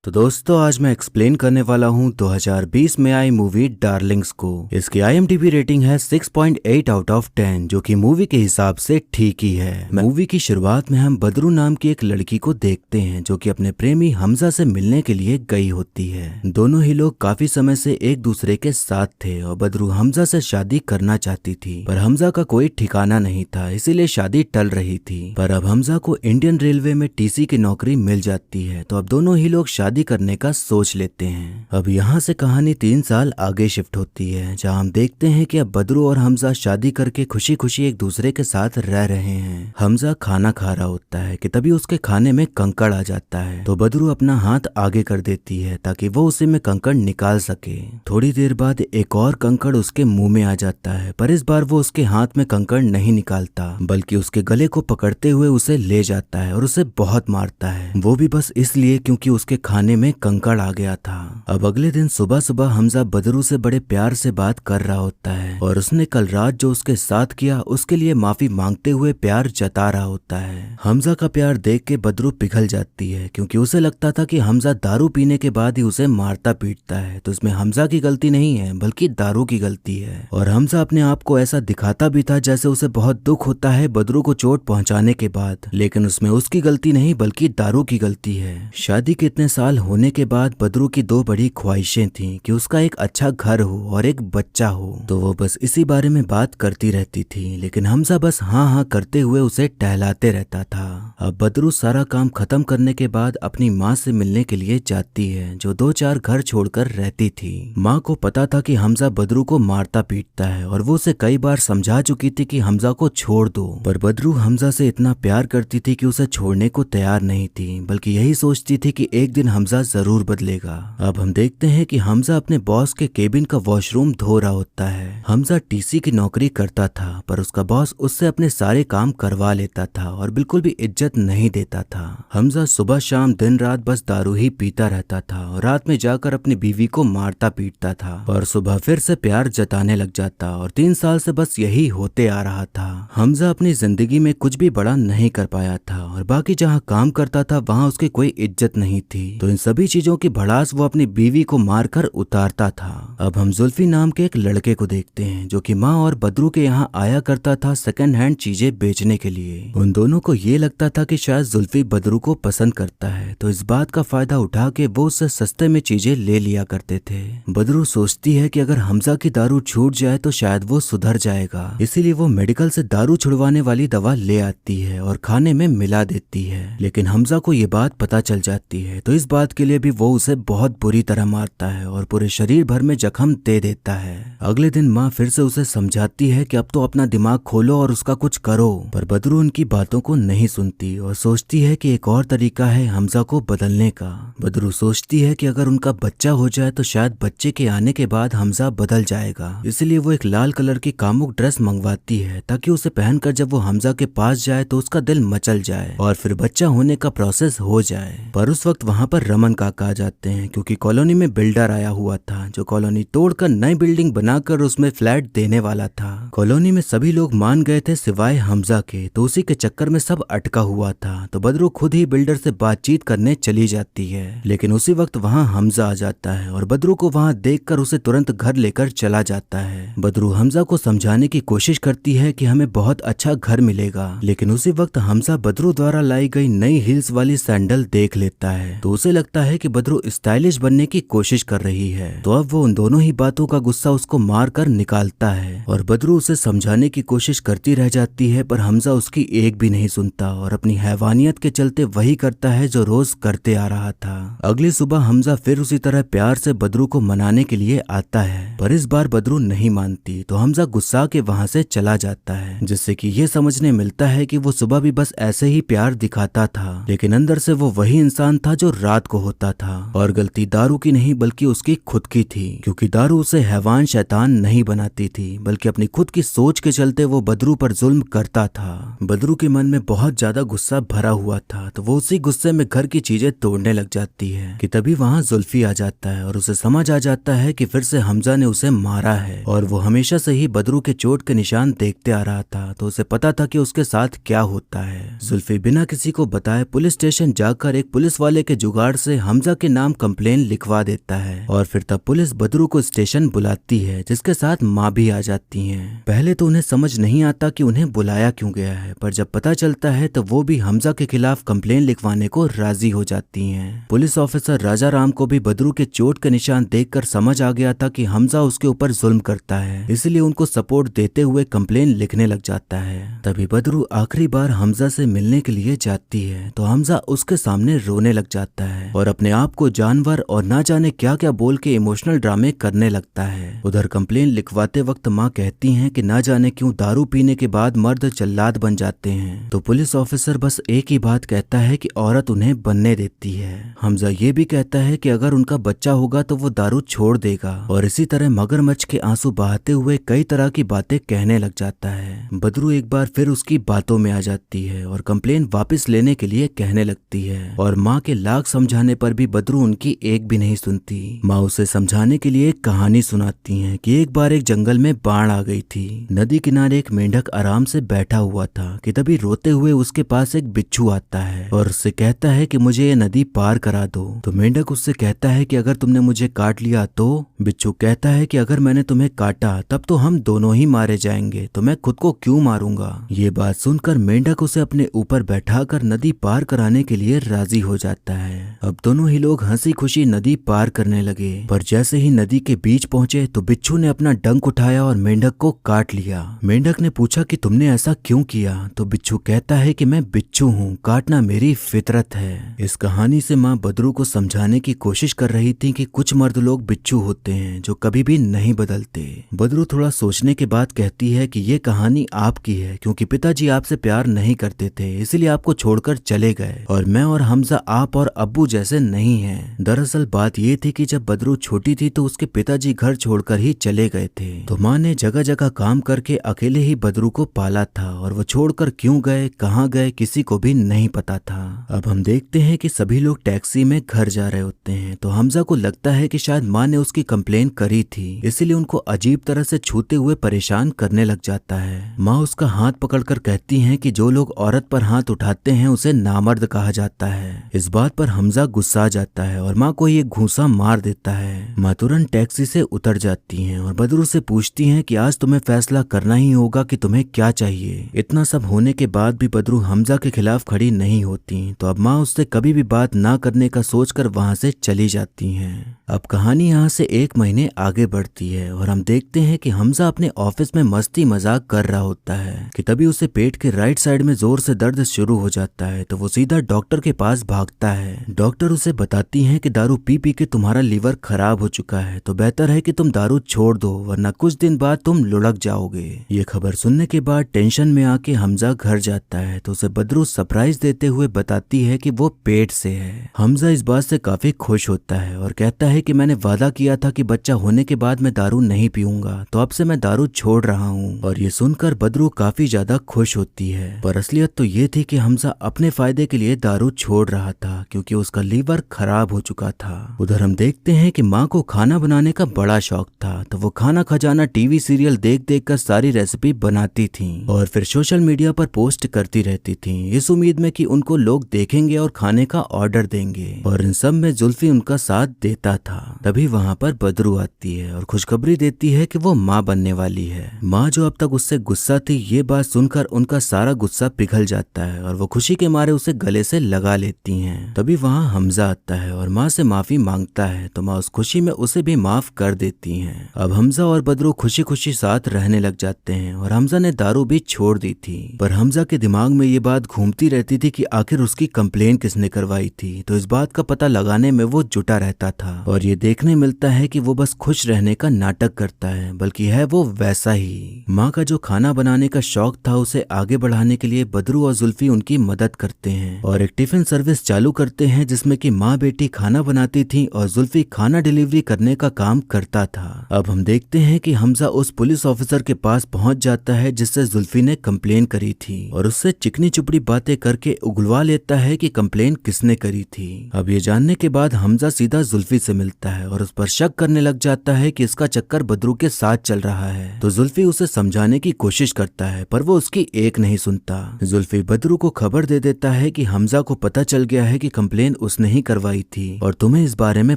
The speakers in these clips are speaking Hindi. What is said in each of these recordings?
तो दोस्तों आज मैं एक्सप्लेन करने वाला हूँ 2020 में आई मूवी डार्लिंग्स को। इसकी IMDb रेटिंग है 6.8 आउट ऑफ 10 जो कि मूवी के हिसाब से ठीक ही है। मूवी की शुरुआत में हम बदरू नाम की एक लड़की को देखते हैं जो कि अपने प्रेमी हमजा से मिलने के लिए गई होती है। दोनों ही लोग काफी समय से एक दूसरे के साथ थे और बदरू हमजा से शादी करना चाहती थी, पर हमजा का कोई ठिकाना नहीं था, इसीलिए शादी टल रही थी। पर अब हमजा को इंडियन रेलवे में TC की नौकरी मिल जाती है, तो अब दोनों ही लोग शादी करने का सोच लेते हैं। अब यहाँ से कहानी 3 साल आगे शिफ्ट होती है, जहाँ हम देखते हैं कि अब बदरू और हमजा शादी करके खुशी खुशी एक दूसरे के साथ रह रहे हैं। हमजा खाना खा रहा होता है कि तभी उसके खाने में कंकड़ आ जाता है, तो बदरू अपना हाथ आगे कर देती है ताकि वो उसी में कंकड़ निकाल सके। थोड़ी देर बाद एक और कंकड़ उसके मुंह में आ जाता है, पर इस बार वो उसके हाथ में कंकड़ नहीं निकालता बल्कि उसके गले को पकड़ते हुए उसे ले जाता है और उसे बहुत मारता है, वो भी बस इसलिए क्योंकि उसके खाने में कंकड़ आ गया था। अब अगले दिन सुबह सुबह हमजा बदरू से बड़े प्यार से बात कर रहा होता है और उसने कल रात जो उसके साथ किया उसके लिए माफी मांगते हुए प्यार जता रहा होता है। हमजा का प्यार देख के बदरू पिघल जाती है क्योंकि उसे लगता था कि हमजा दारू पीने के बाद ही उसे मारता पीटता है, तो इसमें हमजा की गलती नहीं है बल्कि दारू की गलती है। और हमजा अपने आप को ऐसा दिखाता भी था जैसे उसे बहुत दुख होता है बदरू को चोट पहुंचाने के बाद, लेकिन उसमें उसकी गलती नहीं बल्कि दारू की गलती है। शादी के इतने साल होने के बाद बदरू की 2 बड़ी ख्वाहिशें थीं कि उसका एक अच्छा घर हो और एक बच्चा हो, तो वो बस इसी बारे में बात करती रहती थी, लेकिन हमजा बस हाँ हाँ करते हुए उसे टहलाते रहता था। अब बदरू सारा काम खत्म करने के बाद अपनी माँ से मिलने के लिए जाती है, जो 2-4 घर छोड़कर रहती थी। माँ को पता था कि हमजा बदरू को मारता पीटता है और वो उसे कई बार समझा चुकी थी कि हमजा को छोड़ दो, पर बदरू हमजा से इतना प्यार करती थी कि उसे छोड़ने को तैयार नहीं थी, बल्कि यही सोचती थी कि एक दिन हमजा जरूर बदलेगा। अब हम देखते हैं कि हमजा अपने बॉस के केबिन का वॉशरूम धो रहा होता है। हमजा TC की नौकरी करता था, पर उसका बॉस उससे अपने सारे काम करवा लेता था और बिल्कुल भी इज्जत नहीं देता था। हमजा सुबह शाम दिन रात बस दारू ही पीता रहता था और रात में जाकर अपनी बीवी को मारता पीटता था और सुबह फिर से प्यार जताने लग जाता, और 3 साल से बस यही होते आ रहा था। हमजा अपनी जिंदगी में कुछ भी बड़ा नहीं कर पाया था और बाकी जहाँ काम करता था वहाँ उसकी कोई इज्जत नहीं थी, तो इन सभी चीजों की भड़ास वो अपनी बीवी को मारकर उतारता था। अब हम जुल्फी नाम के एक लड़के को देखते हैं जो कि माँ और बदरू के यहाँ आया करता था सेकंड हैंड चीजें बेचने के लिए। उन दोनों को ये लगता था कि शायद जुल्फी बदरू को पसंद करता है, तो इस बात का फायदा उठा के वो उससे सस्ते में चीजें ले लिया करते थे। बदरू सोचती है कि अगर हमजा की दारू छूट जाए तो शायद वो सुधर जाएगा, इसीलिए वो मेडिकल से दारू छुड़वाने वाली दवा ले आती है और खाने में मिला देती है, लेकिन हमजा को ये बात पता चल जाती है, तो इस बात के लिए भी वो उसे बहुत बुरी तरह मारता है और पूरे शरीर भर में जख्म दे देता है। अगले दिन माँ फिर से उसे समझाती है कि अब तो अपना दिमाग खोलो और उसका कुछ करो, पर बदरू उनकी बातों को नहीं सुनती और सोचती है कि एक और तरीका है हमजा को बदलने का। बदरू सोचती है कि अगर उनका बच्चा हो जाए तो शायद बच्चे के आने के बाद हमजा बदल जाएगा, इसलिए वो एक लाल कलर की कामुक ड्रेस मंगवाती है ताकि उसे पहनकर जब वो हमजा के पास जाए तो उसका दिल मचल जाए और फिर बच्चा होने का प्रोसेस हो जाए। पर उस वक्त वहाँ पर रमन काका आ जाते हैं क्योंकि कॉलोनी में बिल्डर आया हुआ था जो कॉलोनी तोड़कर नई बिल्डिंग बनाकर उसमें फ्लैट देने वाला था। कॉलोनी में सभी लोग मान गए थे सिवाय हमजा के, तो उसी के चक्कर में सब अटका हुआ था, तो बदरू खुद ही बिल्डर से बातचीत करने चली जाती है, लेकिन उसी वक्त वहाँ हमजा आ जाता है और बदरू को वहाँ देखकर उसे तुरंत घर लेकर चला जाता है। बदरू हमजा को समझाने की कोशिश करती है कि हमें बहुत अच्छा घर मिलेगा, लेकिन उसी वक्त हमजा बदरू द्वारा लाई गई नई हील्स वाली सैंडल देख लेता है, तो उसे लगता है कि बदरू स्टाइलिश बनने की कोशिश कर रही है, तो अब वो उन दोनों ही बातों का गुस्सा उसको मार कर निकालता है और बदरू उसे समझाने की कोशिश करती रह जाती है, पर हमजा उसकी एक भी नहीं सुनता और अपनी हैवानियत के चलते वही करता है जो रोज करते आ रहा था। अगली सुबह हमजा फिर उसी तरह प्यार से बदरू को मनाने के लिए आता है, पर इस बार बदरू नहीं मानती, तो हमजा गुस्सा के वहाँ से चला जाता है, जिससे कि ये समझने मिलता है कि वो सुबह भी बस ऐसे ही प्यार दिखाता था, लेकिन अंदर से वो वही इंसान था जो रात को होता था और गलती दारू की नहीं बल्कि उसकी खुद की थी, क्योंकि दारू उसे हैवान शैतान नहीं बनाती थी बल्कि अपनी खुद की सोच के चलते वो बदरू पर जुल्म करता था। बदरू के मन में बहुत ज्यादा गुस्सा भरा हुआ था, तो वो उसी गुस्से में घर की चीजें तोड़ने लग जाती है कि तभी वहाँ जुल्फी आ जाता है और उसे समझ आ जाता है कि फिर से हमजा ने उसे मारा है और वो हमेशा से ही बदरू के चोट के निशान देखते आ रहा था, तो उसे पता था कि उसके साथ क्या होता है। जुल्फी बिना किसी को बताए पुलिस स्टेशन जाकर एक पुलिस वाले के जुगाड़ कार्ड से हमजा के नाम कंप्लेन लिखवा देता है और फिर तब पुलिस बदरू को स्टेशन बुलाती है, जिसके साथ माँ भी आ जाती हैं। पहले तो उन्हें समझ नहीं आता कि उन्हें बुलाया क्यों गया है, पर जब पता चलता है तो वो भी हमजा के खिलाफ कंप्लेन लिखवाने को राजी हो जाती हैं। पुलिस ऑफिसर राजा राम को भी बदरू के चोट के निशान देखकर समझ आ गया था कि हमजा उसके ऊपर जुल्म करता है, इसलिए उनको सपोर्ट देते हुए कंप्लेन लिखने लग जाता है। तभी बदरू आखिरी बार हमजा से मिलने के लिए जाती है तो हमजा उसके सामने रोने लग जाता है और अपने आप को जानवर और ना जाने क्या क्या बोल के इमोशनल ड्रामे करने लगता है। उधर कंप्लेन लिखवाते वक्त माँ कहती हैं कि ना जाने क्यों दारू पीने के बाद मर्द जल्लाद बन जाते हैं, तो पुलिस ऑफिसर बस एक ही बात कहता है कि औरत उन्हें बनने देती है। हमजा ये भी कहता है कि अगर उनका बच्चा होगा तो वो दारू छोड़ देगा और इसी तरह मगरमच्छ के आंसू बहाते हुए कई तरह की बातें कहने लग जाता है। बदरू एक बार फिर उसकी बातों में आ जाती है और कंप्लेन वापस लेने के लिए कहने लगती है और माँ के लाख समझाने पर भी बदरू उनकी एक भी नहीं सुनती। माँ उसे समझाने के लिए एक कहानी सुनाती हैं कि एक बार एक जंगल में बाढ़ आ गई थी। नदी किनारे एक मेंढक आराम से बैठा हुआ था कि तभी रोते हुए उसके पास एक बिच्छू आता है और उससे कहता है कि मुझे ये नदी पार करा दो। तो मेंढक उससे कहता है कि अगर तुमने मुझे काट लिया तो? बिच्छू कहता है कि अगर मैंने तुम्हें काटा तब तो हम दोनों ही मारे जाएंगे, तो मैं खुद को क्यों मारूंगा। ये बात सुनकर मेंढक उसे अपने ऊपर बैठाकर नदी पार कराने के लिए राजी हो जाता है। अब दोनों ही लोग हंसी खुशी नदी पार करने लगे, पर जैसे ही नदी के बीच पहुंचे तो बिच्छू ने अपना डंक उठाया और मेंढक को काट लिया। मेंढक ने पूछा कि तुमने ऐसा क्यों किया, तो बिच्छू कहता है कि मैं बिच्छू हूँ, काटना मेरी फितरत है। इस कहानी से माँ बदरू को समझाने की कोशिश कर रही थी कि कुछ मर्द लोग बिच्छू होते हैं जो कभी भी नहीं बदलते। बदरू थोड़ा सोचने के बाद कहती है कि ये कहानी आपकी है, क्योंकि पिताजी आपसे प्यार नहीं करते थे, इसलिए आपको छोड़कर चले गए और मैं और हमजा आप और अब्बू जैसे नहीं हैं। दरअसल बात ये थी कि जब बदरू छोटी थी तो उसके पिताजी घर छोड़कर ही चले गए थे, तो माँ ने जगह जगह काम करके अकेले ही बदरू को पाला था और वो छोड़कर क्यों गए, कहाँ गए, किसी को भी नहीं पता था। अब हम देखते हैं कि सभी लोग टैक्सी में घर जा रहे होते हैं, तो हमजा को लगता है कि शायद माँ ने उसकी कंप्लेन करी थी, इसलिए उनको अजीब तरह से छूते हुए परेशान करने लग जाता है। माँ उसका हाथ पकड़कर कहती हैं कि जो लोग औरत पर हाथ उठाते हैं उसे नामर्द कहा जाता है। इस बात पर हमजा गुस्सा जाता है और माँ को ये घूंसा मार देता है। माँ तुरंत टैक्सी से उतर जाती हैं और बदरू से पूछती हैं कि आज तुम्हें फैसला करना ही होगा कि तुम्हें क्या चाहिए। इतना सब होने के बाद भी बदरू हमजा के खिलाफ खड़ी नहीं होती, तो अब माँ उससे कभी भी बात ना करने का सोचकर वहां से चली जाती हैं। अब कहानी यहाँ से 1 महीने आगे बढ़ती है और हम देखते हैं कि हमजा अपने ऑफिस में मस्ती मजाक कर रहा होता है कि तभी उसे पेट के राइट साइड में जोर से दर्द शुरू हो जाता है, तो वो सीधा डॉक्टर के पास भागता है। डॉक्टर उसे बताती हैं कि दारू पी पी के तुम्हारा लीवर खराब हो चुका है, तो बेहतर है कि तुम दारू छोड़ दो, वरना कुछ दिन बाद तुम लुढ़क जाओगे। ये खबर सुनने के बाद टेंशन में आके हमजा घर जाता है, तो उसे बदरू सरप्राइज देते हुए बताती है कि वो पेट से है। हमजा इस बात से काफी खुश होता है और कहता है कि मैंने वादा किया था कि बच्चा होने के बाद मैं दारू नहीं पीऊंगा, तो अब से मैं दारू छोड़ रहा हूँ। और ये सुनकर बदरू काफी ज्यादा खुश होती है, पर असलियत तो ये थी कि हमजा अपने फायदे के लिए दारू छोड़ रहा था, क्योंकि उसका लीवर खराब हो चुका था। उधर हम देखते हैं कि माँ को खाना बनाने का बड़ा शौक था, तो वो खाना खजाना टीवी सीरियल देख देख कर सारी रेसिपी बनाती थी और फिर सोशल मीडिया पर पोस्ट करती रहती थी, इस उम्मीद में कि उनको लोग देखेंगे और खाने का ऑर्डर देंगे। और इन सब में जुल्फी उनका साथ देता था। तभी वहाँ पर बदरू आती है और खुशखबरी देती है कि वो माँ बनने वाली है। माँ जो अब तक उससे गुस्सा थी, ये बात सुनकर उनका सारा गुस्सा पिघल जाता है और वो खुशी के मारे उसे गले से लगा लेती हैं। तभी वहाँ हमजा आता है और माँ से माफी मांगता है, तो माँ उस खुशी में उसे भी माफ कर देती हैं। अब हमजा और बदरू खुशी खुशी साथ रहने लग जाते हैं और हमजा ने दारू भी छोड़ दी थी, पर हमजा के दिमाग में ये बात घूमती रहती थी कि आखिर उसकी कंप्लेन किसने करवाई थी, तो इस बात का पता लगाने में वो जुटा रहता था और ये देखने मिलता है कि वो बस खुश रहने का नाटक करता है, बल्कि है वो वैसा ही। माँ का जो खाना बनाने का शौक था उसे आगे बढ़ाने के लिए बदरू और जुल्फी उनकी मदद करते हैं और एक टिफिन सर्विस चालू करते हैं, जिसमें कि माँ बेटी खाना बनाती थी और जुल्फी खाना डिलीवरी करने का काम करता था। अब हम देखते हैं कि हमजा उस पुलिस ऑफिसर के पास पहुंच जाता है जिससे जुल्फी ने कंप्लेन करी थी और उससे चिकनी चुपड़ी बातें करके उगलवा लेता है कि कंप्लेन किसने करी थी। अब ये जानने के बाद हमजा सीधा जुल्फी से मिलता है और उस पर शक करने लग जाता है कि इसका चक्कर बदरू के साथ चल रहा है, तो जुल्फी उसे समझाने की कोशिश करता है, पर वो उसकी एक नहीं सुनता। जुल्फी बदरू को खबर दे देता है कि हमजा को पता चल गया है कि कंप्लेन उसने ही करवाई थी और तुम्हें इस बारे में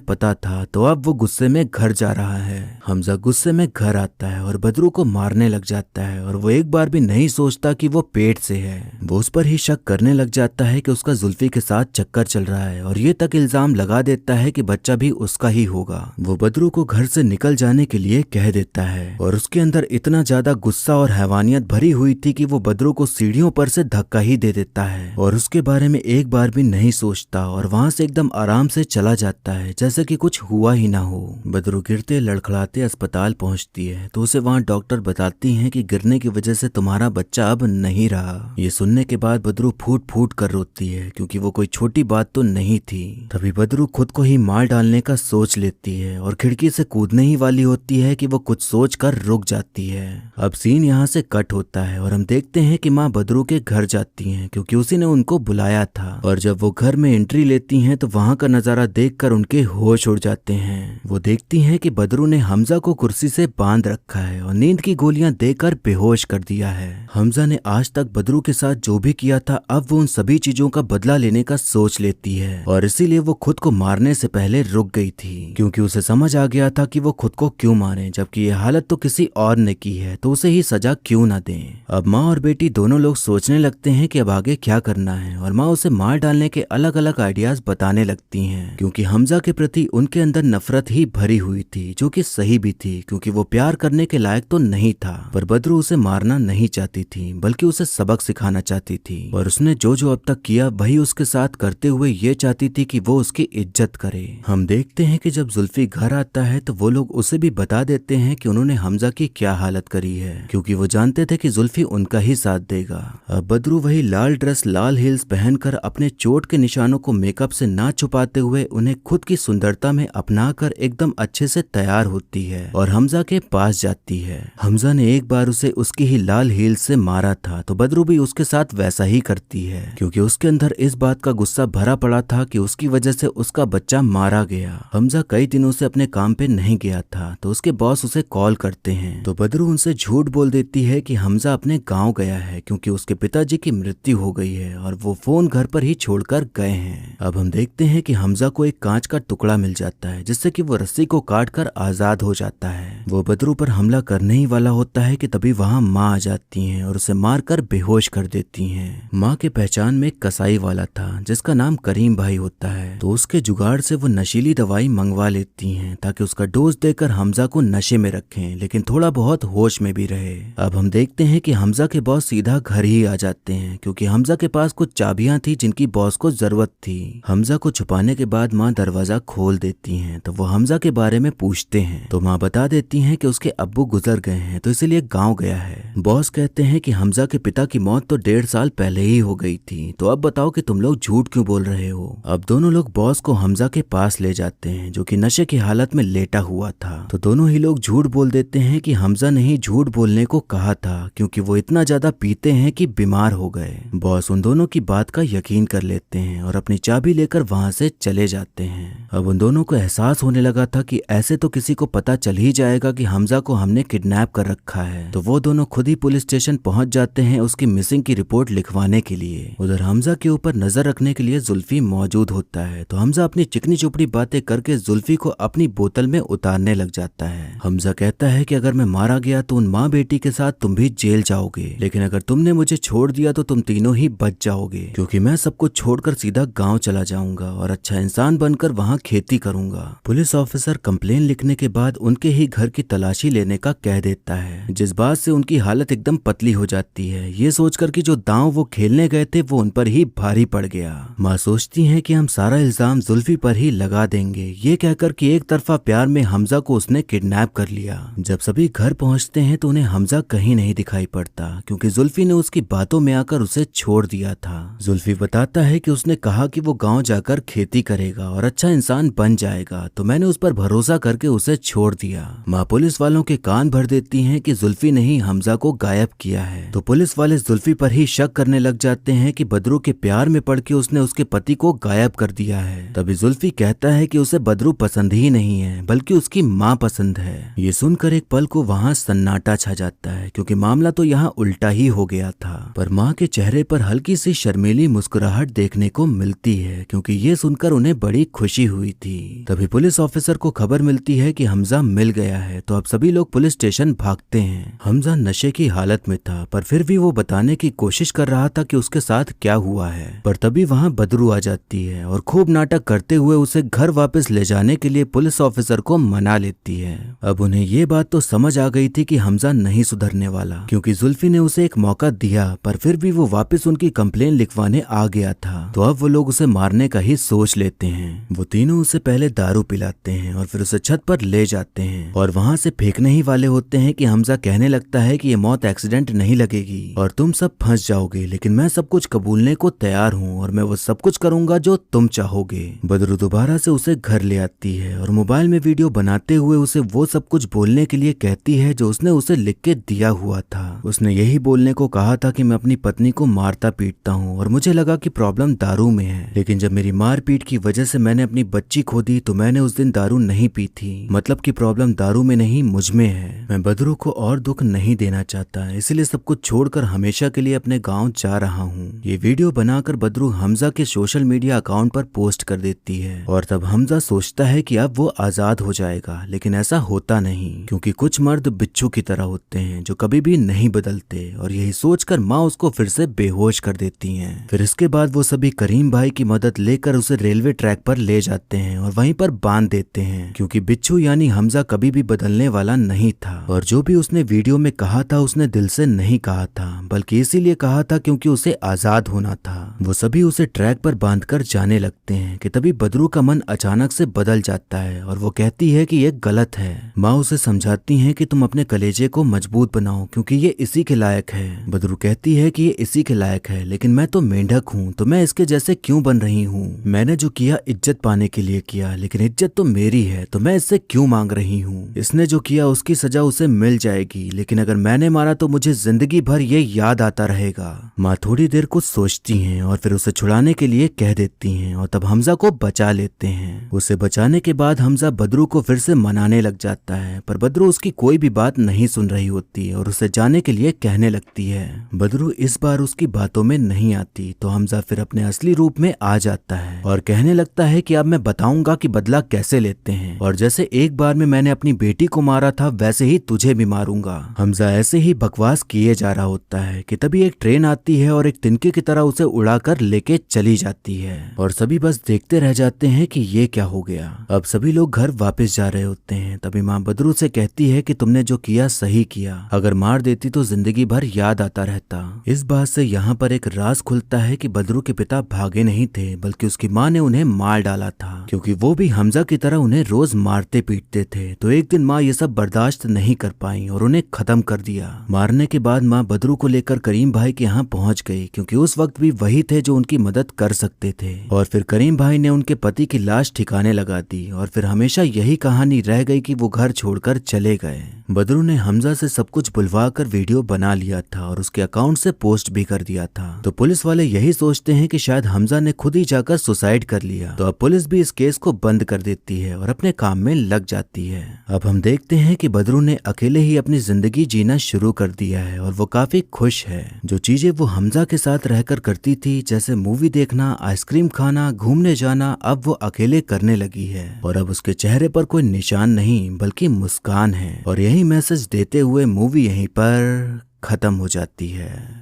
पता था, तो अब वो गुस्से में घर जा रहा है। हमजा गुस्से में घर आता है और बदरू को मारने लग जाता है और वो एक बार भी नहीं सोचता कि वो पेट से है। वो उस पर ही शक करने लग जाता है कि उसका जुल्फी के साथ चक्कर चल रहा है और ये तक इल्जाम लगा देता है कि बच्चा भी उसका ही होगा। वो बदरू को घर से निकल जाने के लिए कह देता है और उसके अंदर इतना ज्यादा गुस्सा और हैवानियत भरी हुई थी कि वो बदरू को सीढ़ियों पर से धक्का ही दे देता है और उसके बारे में एक बार भी नहीं सोचता और वहां से एकदम आराम से चला जाता है जैसे कि कुछ हुआ ही ना हो। बदरू गिरते लड़खड़ाते अस्पताल पहुंचती है तो उसे वहां डॉक्टर बताती हैं कि गिरने की वजह से तुम्हारा बच्चा अब नहीं रहा। ये सुनने के बाद बदरू फूट फूट कर रोती है क्योंकि वो कोई छोटी बात तो नहीं थी। तभी बदरू खुद को ही मार डालने का सोच लेती है और खिड़की से कूदने ही वाली होती है कि वो कुछ सोच कर रुक जाती है। अब सीन यहाँ से कट होता है और हम देखते हैं कि माँ बदरू के घर जाती हैं क्योंकि उसी ने उनको बुलाया था और जब वो घर में एंट्री लेती हैं तो वहां का नजारा देखकर उनके होश उड़ जाते हैं। वो देखती हैं कि बदरू ने हमजा को कुर्सी से बांध रखा है और नींद की गोलियां देकर बेहोश कर दिया है। हमजा ने आज तक बदरू के साथ जो भी किया था अब वो उन सभी चीजों का बदला लेने का सोच लेती है और इसीलिए वो खुद को मारने से पहले रुक गई थी क्योंकि उसे समझ आ गया था कि वो खुद को क्यों मारे, जबकि ये हालत तो किसी और ने की है तो उसे ही सजा क्यों ना दें। अब माँ और बेटी दोनों लोग सोचने लगते हैं कि अब आगे क्या करना है और माँ उसे मार डालने के अलग अलग आइडियाज बताने लगती हैं क्योंकि हमजा के प्रति उनके अंदर नफरत ही भरी हुई थी, जो कि सही भी थी क्योंकि वो प्यार करने के लायक तो नहीं था। पर बदरू उसे मारना नहीं चाहती थी बल्कि उसे सबक सिखाना चाहती थी और उसने जो जो अब तक किया वही उसके साथ करते हुए ये चाहती थी कि वो उसकी इज्जत करे। हम देखते हैं कि जब जुल्फी घर आता है तो वो लोग उसे भी बता देते हैं कि उन्होंने हमजा की क्या हालत करी है क्योंकि वो जानते थे कि जुल्फी उनका ही साथ देगा। अब बदरू वही लाल ड्रेस लाल हील्स पहनकर अपने चोट के निशानों को मेकअप से ना छुपाते हुए उन्हें खुद की सुंदरता में अपनाकर एकदम अच्छे से तैयार होती है और हमजा के पास जाती है। हमजा ने एक बार उसे उसकी ही लाल हील्स से मारा था तो बदरू भी उसके साथ वैसा ही करती है क्योंकि उसके अंदर इस बात का गुस्सा भरा पड़ा था कि उसकी वजह से उसका बच्चा मारा गया। हमजा कई दिनों से अपने काम पे नहीं गया था तो उसके बॉस उसे कॉल करते हैं तो बदरू उनसे झूठ बोल देती है कि हमजा अपने गांव गया है क्योंकि उसके पिताजी की मृत्यु हो गई है और वो फोन घर पर ही छोड़कर गए हैं। अब हम देखते हैं कि हमजा को एक कांच का टुकड़ा मिल जाता है जिससे कि वो रस्सी को काटकर आजाद हो जाता है। वो बदरू पर हमला करने ही वाला होता है कि तभी वहां माँ आ जाती हैं और उसे मारकर बेहोश कर देती हैं। माँ के पहचान में एक कसाई वाला था जिसका नाम करीम भाई होता है तो उसके जुगाड़ से वो नशीली दवाई मंगवा लेती हैं ताकि उसका डोज देकर हमजा को नशे में रखें लेकिन थोड़ा बहुत होश में भी रहे। अब हम देखते हैं कि हमजा के बॉस सीधा घर ही आ जाते हैं क्योंकि हमजा के पास कुछ चाबियां थी जिनकी बॉस को जरूरत थी। हमजा को छुपाने के बाद माँ दरवाजा खोल देती हैं तो वो हमजा के बारे में पूछते हैं तो माँ बता देती हैं कि उसके अब्बू गुजर गए हैं तो इसलिए गाँव गया है। बॉस कहते हैं कि हमजा के पिता की मौत तो 1.5 साल पहले ही हो गई थी तो अब बताओ कि तुम लोग झूठ क्यों बोल रहे हो। अब दोनों लोग बॉस को हमजा के पास ले जाते हैं जो कि नशे की हालत में लेटा हुआ था तो दोनों ही लोग झूठ बोल देते हैं कि हमजा ने ही झूठ बोलने को कहा था क्योंकि वो इतना ज्यादा पीते हैं कि बीमार हो गए। बॉस उन दोनों की बात का यकीन कर लेते हैं और अपनी चाबी लेकर वहां से चले जाते हैं। अब उन दोनों को एहसास होने लगा था कि ऐसे तो किसी को पता चल ही जाएगा कि हमजा को हमने किडनैप कर रखा है तो वो दोनों खुद ही पुलिस स्टेशन पहुंच जाते हैं उसकी मिसिंग की रिपोर्ट लिखवाने के लिए। उधर हमजा के ऊपर नजर रखने के लिए जुल्फी मौजूद होता है तो हमजा अपनी चिकनी चुपड़ी बातें करके जुल्फी को अपनी बोतल में उतारने लग जाता है। हमजा कहता है कि अगर मैं मारा गया तो उन माँ बेटी के साथ तुम भी जेल जाओगे लेकिन अगर तुमने मुझे छोड़ दिया तो तुम तीनों ही बच जाओगे क्योंकि मैं सब कुछ छोड़कर सीधा गांव चला जाऊंगा और अच्छा इंसान बनकर वहां खेती करूंगा। पुलिस ऑफिसर कंप्लेन लिखने के बाद उनके ही घर की तलाशी लेने का कह देता है जिस बात से उनकी हालत एकदम पतली हो जाती है ये सोचकर कि जो दांव वो खेलने गए थे वो उन पर ही भारी पड़ गया। माँ सोचती है कि हम सारा इल्जाम जुल्फी पर ही लगा देंगे ये कहकर कि एक तरफा प्यार में हमजा को उसने किडनैप कर लिया। जब सभी घर पहुंचते हैं तो उन्हें हमजा कहीं नहीं दिखाई पड़ता क्योंकि जुल्फी ने उसकी बातों में आकर उसे छोड़ दिया था। जुल्फी बताता है कि उसने कहा कि वो गांव जाकर खेती करेगा और अच्छा इंसान बन जाएगा तो मैंने उस पर भरोसा करके उसे छोड़ दिया। माँ पुलिस वालों के कान भर देती हैं कि जुल्फी ने ही हमजा को गायब किया है तो पुलिस वाले जुल्फी पर ही शक करने लग जाते हैं कि बदरू के प्यार में पड़ के उसने उसके पति को गायब कर दिया है। तभी जुल्फी कहता है कि उसे बदरू पसंद ही नहीं है बल्कि उसकी माँ पसंद है। ये सुनकर एक पल को वहाँ सन्नाटा छा जाता है क्योंकि मामला तो यहाँ उल्टा ही हो गया था। पर माँ के चेहरे पर हल्की सी शर्मीली मुस्कुराहट देखने को मिलती है है क्योंकि ये सुनकर उन्हें बड़ी खुशी हुई थी। तभी पुलिस ऑफिसर को खबर मिलती है कि हमजा मिल गया है, तो अब सभी लोग पुलिस स्टेशन भागते हैं। हमजा नशे की हालत में था पर फिर भी वो बताने की कोशिश कर रहा था कि उसके साथ क्या हुआ है। पर तभी वहाँ बदरू आ जाती है और खूब नाटक करते हुए उसे घर वापस ले जाने के लिए पुलिस ऑफिसर को मना लेती है। अब उन्हें ये बात तो समझ आ गई थी कि हमजा नहीं सुधरने वाला क्योंकि जुल्फी ने उसे एक मौका दिया, पर फिर भी वो वापस उनकी कंप्लेन लिखवाने आ गया था। तो अब वो लोग उसे मारने का ही सोच लेते हैं। वो तीनों उसे पहले दारू पिलाते हैं और फिर उसे छत पर ले जाते हैं और वहां से फेंकने ही वाले होते हैं कि हमजा कहने लगता है कि ये मौत एक्सीडेंट नहीं लगेगी और तुम सब फंस जाओगे, लेकिन मैं सब कुछ कबूलने को तैयार हूँ और मैं वो सब कुछ करूंगा जो तुम चाहोगे। बदरू दोबारा से उसे घर ले आती है और मोबाइल में वीडियो बनाते हुए उसे वो सब कुछ बोलने के लिए कहती है जो उसने उसे लिख के दिया हुआ था। उसने यही बोलने को कहा था कि मैं अपनी पत्नी को मारता पीटता हूँ और मुझे लगा कि प्रॉब्लम दारू में है, लेकिन जब मेरी मारपीट की वजह से मैंने अपनी बच्ची खो दी तो मैंने उस दिन दारू नहीं पी थी। मतलब कि प्रॉब्लम दारू में नहीं मुझ में है। मैं बदरू को और दुख नहीं देना चाहता, इसलिए सब कुछ छोड़कर हमेशा के लिए अपने गांव जा रहा हूँ। ये वीडियो बनाकर बदरू हमजा के सोशल मीडिया अकाउंट पर पोस्ट कर देती है और तब हमजा सोचता है कि अब वो आजाद हो जाएगा, लेकिन ऐसा होता नहीं क्योंकि कुछ मर्द बिच्छू की तरह होते हैं जो कभी भी नहीं बदलते। और यही सोचकर माँ उसको फिर से बेहोश कर देती हैं। फिर इसके बाद वो सभी करीम भाई की मदद लेकर उसे रेलवे ट्रैक पर ले जाते हैं और वहीं पर बांध देते हैं क्योंकि बिच्छू यानी हमजा कभी भी बदलने वाला नहीं था और जो भी उसने वीडियो में कहा था उसने दिल से नहीं कहा था, बल्कि इसीलिए कहा था क्योंकि उसे आजाद होना था। वो सभी उसे ट्रैक पर बांधकर जाने लगते हैं कि तभी बदरू का मन अचानक से बदल जाता है और वो कहती है कि ये गलत है। माँ उसे समझाती हैं कि तुम अपने कलेजे को मजबूत बनाओ क्योंकि ये इसी के लायक है। बदरू कहती है कि ये इसी के लायक है, लेकिन मैं तो मेंढक हूँ, तो मैं इसके जैसे क्यों बन रही हूँ? मैंने जो किया इज्जत पाने के लिए किया, लेकिन इज्जत तो मेरी है, तो मैं इससे क्यों मांग रही हूँ? इसने जो किया उसकी सजा उसे मिल जाएगी, लेकिन अगर मैंने मारा तो मुझे जिंदगी भर ये याद आता रहेगा। माँ थोड़ी देर कुछ सोचती हैं और फिर उसे छुड़ाने के लिए कह देती हैं और तब हमजा को बचा लेते हैं। उसे बचाने के बाद हमजा बदरू को फिर से मनाने लग जाता है, पर बदरू उसकी कोई भी बात नहीं सुन रही होती और उसे जाने के लिए कहने लगती है। बदरू इस बार उसकी बातों में नहीं आती तो हमजा फिर अपने असली रूप में आ जाता है और कहने लगता है कि अब मैं बताऊंगा कि बदला कैसे लेते हैं, और जैसे एक बार में मैंने अपनी बेटी को मारा था वैसे ही तुझे भी मारूंगा। हमजा ऐसे ही बकवास किए जा रहा होता है कि तभी एक ट्रेन आती है और एक तिनके की तरह उसे उड़ाकर लेके चली जाती है और सभी बस देखते रह जाते हैं कि ये क्या हो गया। अब सभी लोग घर वापस जा रहे होते हैं। तभी माँ बदरू से कहती है कि तुमने जो किया सही किया, अगर मार देती तो जिंदगी भर याद आता रहता। इस बात से यहाँ पर एक राज खुलता है कि बदरू के पिता भागे नहीं थे, बल्कि उसकी माँ ने उन्हें मार डाला था क्योंकि वो भी हमजा की तरह उन्हें रोज मारते पीटते थे। तो एक दिन माँ ये सब बर्दाश्त नहीं कर पाई और उन्हें खत्म कर दिया। मारने के बाद माँ बदरू को लेकर करीम भाई के यहाँ पहुंच गई क्योंकि उस वक्त भी वही थे जो उनकी मदद कर सकते थे। और फिर करीम भाई ने उनके पति की लाश ठिकाने लगा दी और फिर हमेशा यही कहानी रह गई कि वो घर छोड़कर चले गए। बदरू ने हमजा से सब कुछ बुलवा कर वीडियो बना लिया था और उसके अकाउंट से पोस्ट भी कर दिया था। तो पुलिस वाले यही सोचते हैं कि शायद हमजा ने खुद ही जाकर सुसाइड कर लिया। तो अब पुलिस भी इस केस को बंद कर देती है और अपने काम में लग जाती है। अब हम देखते हैं कि बदरू ने अकेले ही अपनी जिंदगी जीना शुरू कर दिया है और वो काफी खुश है। जो चीजें वो हमजा के साथ रहकर करती थी, जैसे मूवी देखना, आइसक्रीम खाना, घूमने जाना, अब वो अकेले करने लगी है और अब उसके चेहरे पर कोई निशान नहीं बल्कि मुस्कान है। और यही मैसेज देते हुए मूवी यहीं पर खत्म हो जाती है।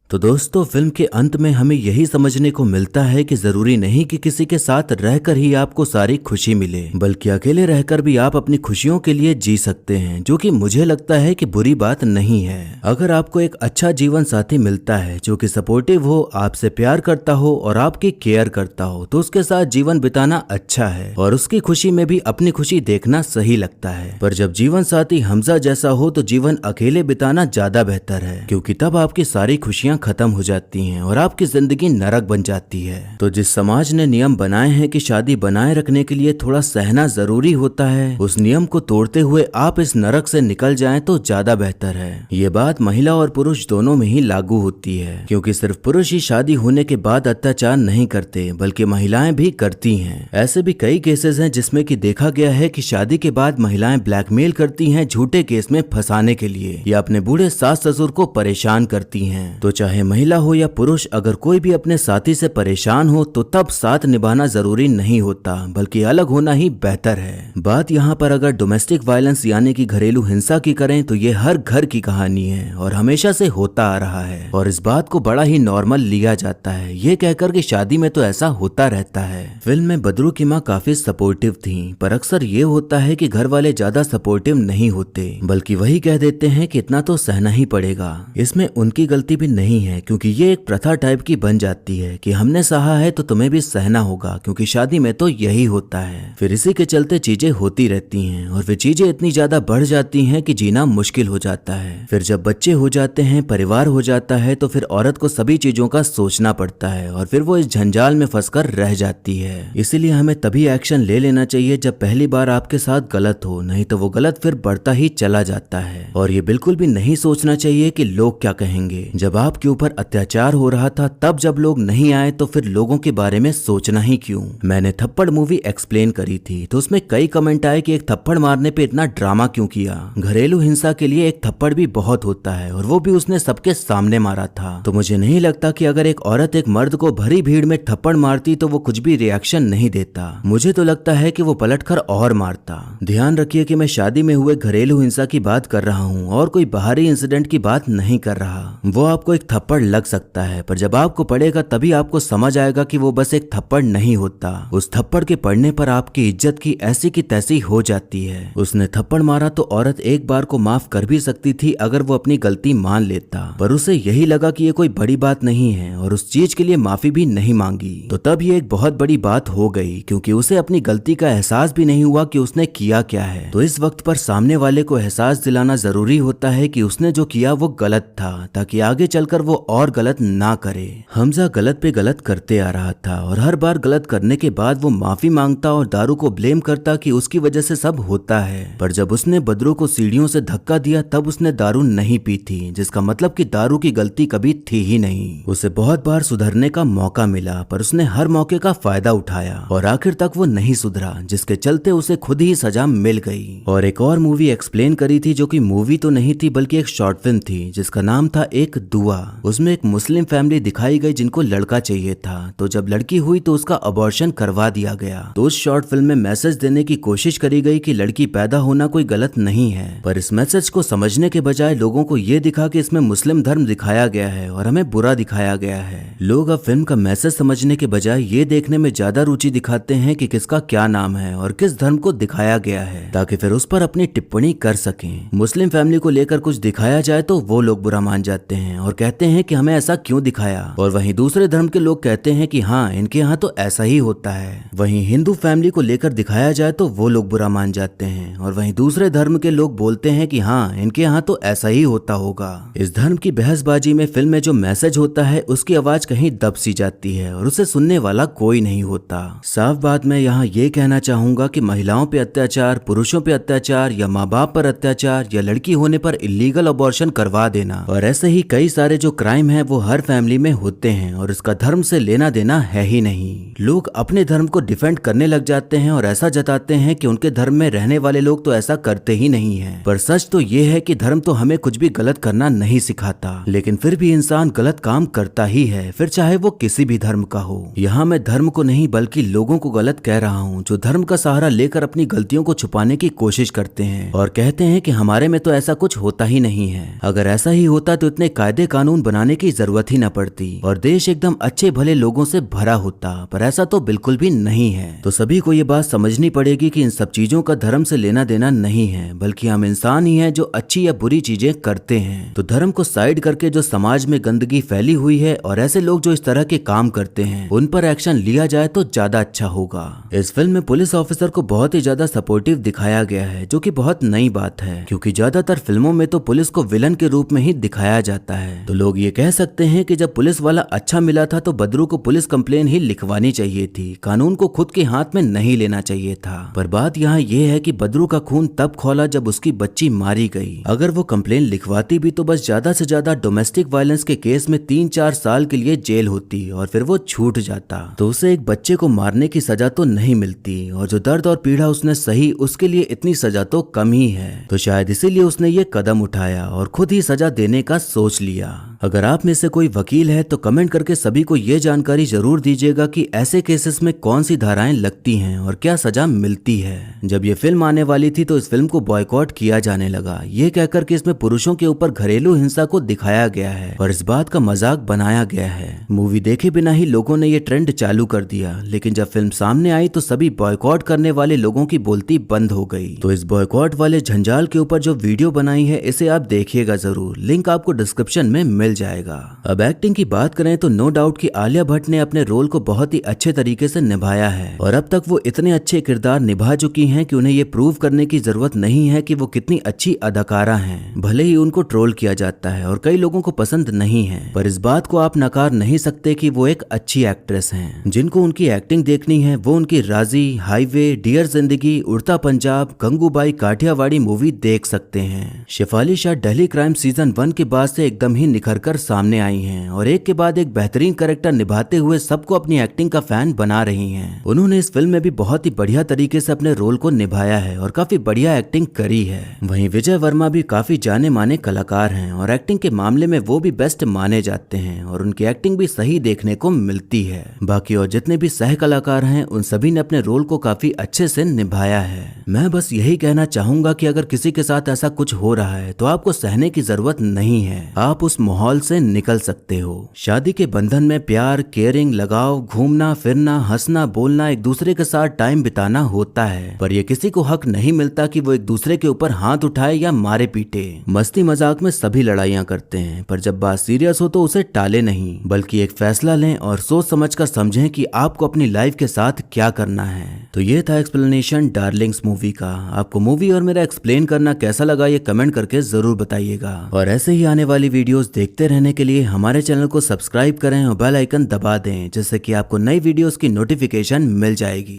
तो दोस्तों, फिल्म के अंत में हमें यही समझने को मिलता है कि जरूरी नहीं कि किसी के साथ रहकर ही आपको सारी खुशी मिले, बल्कि अकेले रहकर भी आप अपनी खुशियों के लिए जी सकते हैं, जो कि मुझे लगता है कि बुरी बात नहीं है। अगर आपको एक अच्छा जीवन साथी मिलता है जो कि सपोर्टिव हो, आपसे प्यार करता हो और आपकी केयर करता हो, तो उसके साथ जीवन बिताना अच्छा है और उसकी खुशी में भी अपनी खुशी देखना सही लगता है। पर जब जीवन साथी हमजा जैसा हो तो जीवन अकेले बिताना ज्यादा बेहतर है, क्योंकि तब आपकी सारी खुशियां खत्म हो जाती हैं और आपकी जिंदगी नरक बन जाती है। तो जिस समाज ने नियम बनाए हैं कि शादी बनाए रखने के लिए थोड़ा सहना जरूरी होता है, उस नियम को तोड़ते हुए आप इस नरक से निकल जाएं तो ज्यादा बेहतर है। ये बात महिला और पुरुष दोनों में ही लागू होती है, क्योंकि सिर्फ पुरुष ही शादी होने के बाद अत्याचार नहीं करते, बल्कि महिलाएं भी करती हैं। ऐसे भी कई केसेस हैं जिसमें कि देखा गया है कि शादी के बाद महिलाएं ब्लैकमेल करती हैं झूठे केस में फंसाने के लिए, या अपने बूढ़े सास ससुर को परेशान करती हैं। तो चाहे महिला हो या पुरुष, अगर कोई भी अपने साथी से परेशान हो तो तब साथ निभाना जरूरी नहीं होता, बल्कि अलग होना ही बेहतर है। बात यहाँ पर अगर डोमेस्टिक वायलेंस यानी कि घरेलू हिंसा की करें तो ये हर घर की कहानी है और हमेशा से होता आ रहा है और इस बात को बड़ा ही नॉर्मल लिया जाता है, ये कहकर कि शादी में तो ऐसा होता रहता है। फिल्म में बदरू की माँ काफी सपोर्टिव थी, पर अक्सर ये होता है कि घर वाले ज्यादा सपोर्टिव नहीं होते, बल्कि वही कह देते हैं कि इतना तो सहना ही पड़ेगा। इसमें उनकी गलती भी नहीं है, क्योंकि ये एक प्रथा टाइप की बन जाती है कि हमने सहा है तो तुम्हें भी सहना होगा, क्योंकि शादी में तो यही होता है। फिर इसी के चलते चीजें होती रहती हैं और फिर चीजें इतनी ज्यादा बढ़ जाती हैं कि जीना मुश्किल हो जाता है। फिर जब बच्चे हो जाते हैं, परिवार हो जाता है, तो फिर औरत को सभी चीजों का सोचना पड़ता है और फिर वो इस झंझाल में फंसकर रह जाती है। इसीलिए हमें तभी एक्शन ले लेना चाहिए जब पहली बार आपके साथ गलत हो, नहीं तो वो गलत फिर बढ़ता ही चला जाता है। और ये बिल्कुल भी नहीं सोचना चाहिए कि लोग क्या कहेंगे। जब आपके ऊपर अत्याचार हो रहा था तब जब लोग नहीं आए तो फिर लोगों के बारे में सोचना ही क्यों। मैंने थप्पड़ मूवी एक्सप्लेन करी थी तो उसमें कई कमेंट आए कि एक थप्पड़ मारने पे इतना ड्रामा क्यों किया। घरेलू हिंसा के लिए एक थप्पड़ भी बहुत होता है और वो भी उसने सबके सामने मारा था। तो मुझे नहीं लगता कि अगर एक औरत एक मर्द को भरी भीड़ में थप्पड़ मारती तो वो कुछ भी रिएक्शन नहीं देता। मुझे तो लगता है कि वो पलटकर और मारता। ध्यान रखिए कि मैं शादी में हुए घरेलू हिंसा की बात कर रहा हूँ और कोई बाहरी इंसिडेंट की बात नहीं कर रहा। वो आपको एक थप्पड़ लग सकता है, पर जब आपको पड़ेगा तभी आपको समझ आएगा कि वो बस एक थप्पड़ नहीं होता। उस थप्पड़ के पड़ने पर आपकी इज्जत की ऐसी की तैसी हो जाती है। उसने थप्पड़ मारा तो औरत एक बार को माफ कर भी सकती थी अगर वो अपनी गलती मान लेता, पर उसे यही लगा कि ये कोई बड़ी बात नहीं है और उस चीज के लिए माफी भी नहीं मांगी। तो तब ये एक बहुत बड़ी बात हो गई, क्योंकि उसे अपनी गलती का एहसास भी नहीं हुआ कि उसने किया क्या है। तो इस वक्त पर सामने वाले को एहसास दिलाना जरूरी होता है कि उसने जो किया वो गलत था, ताकि आगे चलकर वो और गलत ना करे। हमजा गलत पे गलत करते आ रहा था और हर बार गलत करने के बाद वो माफी मांगता और दारू को ब्लेम करता कि उसकी वजह से सब होता है। पर जब उसने बदरू को सीढ़ियों से धक्का दिया तब उसने दारू नहीं पी थी, जिसका मतलब कि दारू की गलती कभी थी ही नहीं। उसे बहुत बार सुधरने का मौका मिला, पर उसने हर मौके का फायदा उठाया और आखिर तक वो नहीं सुधरा, जिसके चलते उसे खुद ही सजा मिल गई। और एक और मूवी एक्सप्लेन करी थी, जो कि मूवी तो नहीं थी बल्कि एक शॉर्ट फिल्म थी, जिसका नाम था एक दुआ। उसमें एक मुस्लिम फैमिली दिखाई गई जिनको लड़का चाहिए था, तो जब लड़की हुई तो उसका अबॉर्शन करवा दिया गया। तो उस शॉर्ट फिल्म में मैसेज देने की कोशिश करी गई कि लड़की पैदा होना कोई गलत नहीं है, पर इस मैसेज को समझने के बजाय लोगों को ये दिखा कि इसमें मुस्लिम धर्म दिखाया गया है और हमें बुरा दिखाया गया है। लोग अब फिल्म का मैसेज समझने के बजाय ये देखने में ज्यादा रुचि दिखाते हैं कि किसका क्या नाम है और किस धर्म को दिखाया गया है, ताकि फिर उस पर अपनी टिप्पणी कर सकें। मुस्लिम फैमिली को लेकर कुछ दिखाया जाए तो वो लोग बुरा मान जाते हैं और कहते हैं कि हमें ऐसा क्यों दिखाया, और वहीं दूसरे धर्म के लोग कहते हैं कि हाँ, इनके यहाँ तो ऐसा ही होता है। वहीं हिंदू फैमिली को लेकर दिखाया जाए तो वो लोग बुरा मान जाते हैं और वहीं दूसरे धर्म के लोग बोलते हैं कि हाँ, इनके यहाँ तो ऐसा ही होता होगा। इस धर्म की बहसबाजी में फिल्म में जो मैसेज होता है उसकी आवाज कहीं दब सी जाती है और उसे सुनने वाला कोई नहीं होता। साफ बात मैं यहाँ ये कहना चाहूंगा कि महिलाओं पे अत्याचार, पुरुषों पे अत्याचार या माँ बाप पर अत्याचार या लड़की होने पर इलीगल अबॉर्शन करवा देना और ऐसे ही कई सारे जो क्राइम है वो हर फैमिली में होते हैं और इसका धर्म से लेना देना है ही नहीं। लोग अपने धर्म को डिफेंड करने लग जाते हैं और ऐसा जताते हैं कि उनके धर्म में रहने वाले लोग तो ऐसा करते ही नहीं है। पर सच तो ये है कि धर्म तो हमें कुछ भी गलत करना नहीं सिखाता, लेकिन फिर भी इंसान गलत काम करता ही है, फिर चाहे वो किसी भी धर्म का हो। यहाँ मैं धर्म को नहीं बल्कि लोगों को गलत कह रहा हूँ जो धर्म का सहारा लेकर अपनी गलतियों को छुपाने की कोशिश करते हैं और कहते हैं कि हमारे में तो ऐसा कुछ होता ही नहीं है। अगर ऐसा ही होता तो इतने कायदे कानून बनाने की जरूरत ही न पड़ती और देश एकदम अच्छे भले लोगों से भरा होता, पर ऐसा तो बिल्कुल भी नहीं है। तो सभी को ये बात समझनी पड़ेगी कि इन सब चीजों का धर्म से लेना देना नहीं है, बल्कि हम इंसान ही हैं जो अच्छी या बुरी चीजें करते हैं। तो धर्म को साइड करके जो समाज में गंदगी फैली हुई है और ऐसे लोग जो इस तरह के काम करते हैं उन पर एक्शन लिया जाए तो ज्यादा अच्छा होगा। इस फिल्म में पुलिस ऑफिसर को बहुत ही ज्यादा सपोर्टिव दिखाया गया है, जो कि बहुत नई बात है, क्योंकि ज्यादातर फिल्मों में तो पुलिस को विलन के रूप में ही दिखाया जाता है। तो लोग ये कह सकते हैं कि जब पुलिस वाला अच्छा मिला था तो बदरू को पुलिस कंप्लेन ही लिखवानी चाहिए थी, कानून को खुद के हाथ में नहीं लेना चाहिए था। पर बात यहाँ ये है कि बदरू का खून तब खौला जब उसकी बच्ची मारी गई। अगर वो कंप्लेन लिखवाती भी तो बस ज्यादा से ज्यादा डोमेस्टिक वायलेंस के केस में 3-4 साल के लिए जेल होती और फिर वो छूट जाता, तो उसे एक बच्चे को मारने की सजा तो नहीं मिलती और जो दर्द और पीड़ा उसने सही उसके लिए इतनी सजा तो कम ही है। तो शायद इसीलिए उसने ये कदम उठाया और खुद ही सजा देने का सोच लिया। अगर आप में से कोई वकील है तो कमेंट करके सभी को ये जानकारी जरूर दीजिएगा कि ऐसे केसेस में कौन सी धाराएं लगती हैं और क्या सजा मिलती है। जब ये फिल्म आने वाली थी तो इस फिल्म को बॉयकॉट किया जाने लगा, ये कहकर कि इसमें पुरुषों के ऊपर घरेलू हिंसा को दिखाया गया है और इस बात का मजाक बनाया गया है। मूवी देखे बिना ही लोगों ने ये ट्रेंड चालू कर दिया, लेकिन जब फिल्म सामने आई तो सभी बॉयकॉट करने वाले लोगों की बोलती बंद हो गई। तो इस बॉयकॉट वाले झंझाल के ऊपर जो वीडियो बनाई है इसे आप देखिएगा जरूर, लिंक आपको डिस्क्रिप्शन में मिल जाएगा। अब एक्टिंग की बात करें तो नो डाउट कि आलिया भट्ट ने अपने रोल को बहुत ही अच्छे तरीके से निभाया है और अब तक वो इतने अच्छे किरदार निभा चुकी हैं कि उन्हें ये प्रूव करने की जरूरत नहीं है कि वो कितनी अच्छी अदाकारा हैं। भले ही उनको ट्रोल किया जाता है और कई लोगों को पसंद नहीं है, पर इस बात को आप नकार नहीं सकते कि वो एक अच्छी एक्ट्रेस हैं। जिनको उनकी एक्टिंग देखनी है वो उनकी राजी, हाईवे, डियर जिंदगी, उड़ता पंजाब, गंगूबाई काठियावाड़ी मूवी देख सकते हैं। शेफाली शाह दिल्ली क्राइम सीजन 1 के बाद से एकदम ही निखर कर सामने आई हैं और एक के बाद एक बेहतरीन कैरेक्टर निभाते हुए सबको अपनी एक्टिंग का फैन बना रही हैं। उन्होंने इस फिल्म में भी बहुत ही बढ़िया तरीके से अपने रोल को निभाया है और काफी बढ़िया एक्टिंग करी है। वहीं विजय वर्मा भी काफी जाने माने कलाकार हैं और एक्टिंग के मामले में वो भी बेस्ट माने जाते हैं और उनकी एक्टिंग भी सही देखने को मिलती है। बाकी और जितने भी सह कलाकार हैं उन सभी ने अपने रोल को काफी अच्छे से निभाया है। मैं बस यही कहना चाहूंगा कि अगर किसी के साथ ऐसा कुछ हो रहा है तो आपको सहने की जरूरत नहीं है, आप उस माहौल से निकल सकते हो। शादी के बंधन में प्यार, केयरिंग, लगाव, घूमना फिरना, हंसना बोलना, एक दूसरे के साथ टाइम बिताना होता है, पर ये किसी को हक नहीं मिलता कि वो एक दूसरे के ऊपर हाथ उठाए या मारे पीटे। मस्ती मजाक में सभी लड़ाइयां करते हैं, पर जब बात सीरियस हो तो उसे टाले नहीं, बल्कि एक फैसला लें और सोच समझ कर समझें कि आपको अपनी लाइफ के साथ क्या करना है। तो ये था एक्सप्लेनेशन डार्लिंग्स मूवी का। आपको मूवी और मेरा एक्सप्लेन करना कैसा लगा ये कमेंट करके जरूर बताइएगा और ऐसे ही आने वाली वीडियोस देखते रहने के लिए हमारे चैनल को सब्सक्राइब करें और बेल आइकन दबा दें, जिससे कि आपको नई वीडियोस की नोटिफिकेशन मिल जाएगी।